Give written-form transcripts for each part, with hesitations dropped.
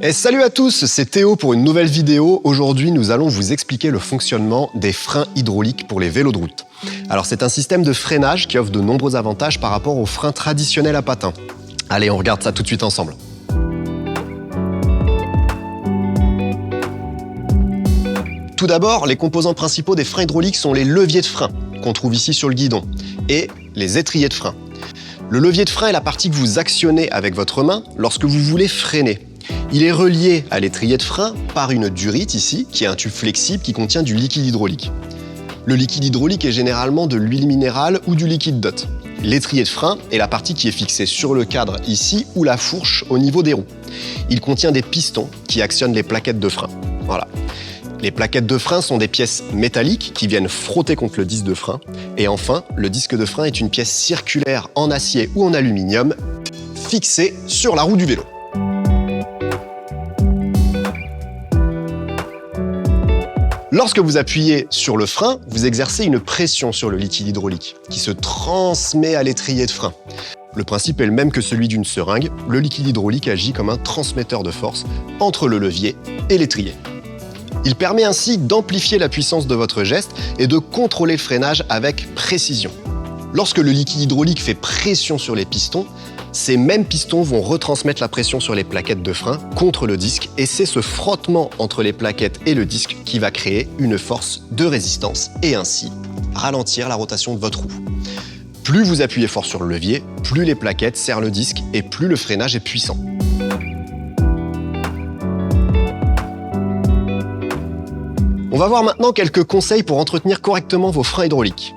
Et salut à tous, c'est Théo pour une nouvelle vidéo. Aujourd'hui, nous allons vous expliquer le fonctionnement des freins hydrauliques pour les vélos de route. Alors, c'est un système de freinage qui offre de nombreux avantages par rapport aux freins traditionnels à patins. Allez, on regarde ça tout de suite ensemble. Tout d'abord, les composants principaux des freins hydrauliques sont les leviers de frein, qu'on trouve ici sur le guidon, et les étriers de frein. Le levier de frein est la partie que vous actionnez avec votre main lorsque vous voulez freiner. Il est relié à l'étrier de frein par une durite ici, qui est un tube flexible qui contient du liquide hydraulique. Le liquide hydraulique est généralement de l'huile minérale ou du liquide DOT. L'étrier de frein est la partie qui est fixée sur le cadre ici ou la fourche au niveau des roues. Il contient des pistons qui actionnent les plaquettes de frein. Voilà. Les plaquettes de frein sont des pièces métalliques qui viennent frotter contre le disque de frein. Et enfin, le disque de frein est une pièce circulaire en acier ou en aluminium fixée sur la roue du vélo. Lorsque vous appuyez sur le frein, vous exercez une pression sur le liquide hydraulique qui se transmet à l'étrier de frein. Le principe est le même que celui d'une seringue. Le liquide hydraulique agit comme un transmetteur de force entre le levier et l'étrier. Il permet ainsi d'amplifier la puissance de votre geste et de contrôler le freinage avec précision. Lorsque le liquide hydraulique fait pression sur les pistons, ces mêmes pistons vont retransmettre la pression sur les plaquettes de frein contre le disque et c'est ce frottement entre les plaquettes et le disque qui va créer une force de résistance et ainsi ralentir la rotation de votre roue. Plus vous appuyez fort sur le levier, plus les plaquettes serrent le disque et plus le freinage est puissant. On va voir maintenant quelques conseils pour entretenir correctement vos freins hydrauliques.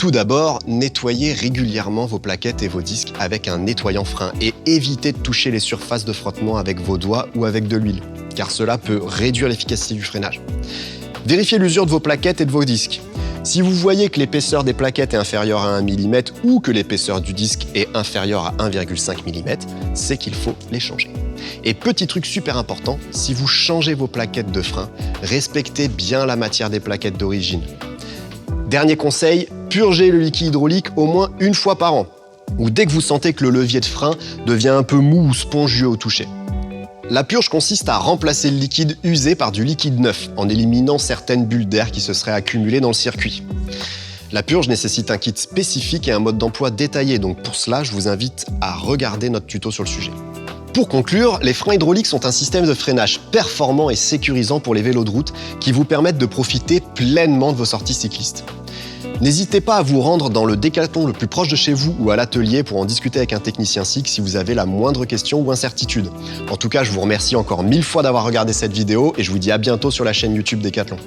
Tout d'abord, nettoyez régulièrement vos plaquettes et vos disques avec un nettoyant frein et évitez de toucher les surfaces de frottement avec vos doigts ou avec de l'huile, car cela peut réduire l'efficacité du freinage. Vérifiez l'usure de vos plaquettes et de vos disques. Si vous voyez que l'épaisseur des plaquettes est inférieure à 1 mm ou que l'épaisseur du disque est inférieure à 1,5 mm, c'est qu'il faut les changer. Et petit truc super important, si vous changez vos plaquettes de frein, respectez bien la matière des plaquettes d'origine. Dernier conseil, purgez le liquide hydraulique au moins une fois par an, ou dès que vous sentez que le levier de frein devient un peu mou ou spongieux au toucher. La purge consiste à remplacer le liquide usé par du liquide neuf, en éliminant certaines bulles d'air qui se seraient accumulées dans le circuit. La purge nécessite un kit spécifique et un mode d'emploi détaillé, donc pour cela, je vous invite à regarder notre tuto sur le sujet. Pour conclure, les freins hydrauliques sont un système de freinage performant et sécurisant pour les vélos de route qui vous permettent de profiter pleinement de vos sorties cyclistes. N'hésitez pas à vous rendre dans le Décathlon le plus proche de chez vous ou à l'atelier pour en discuter avec un technicien SICK si vous avez la moindre question ou incertitude. En tout cas, je vous remercie encore 1000 fois d'avoir regardé cette vidéo et je vous dis à bientôt sur la chaîne YouTube Décathlon.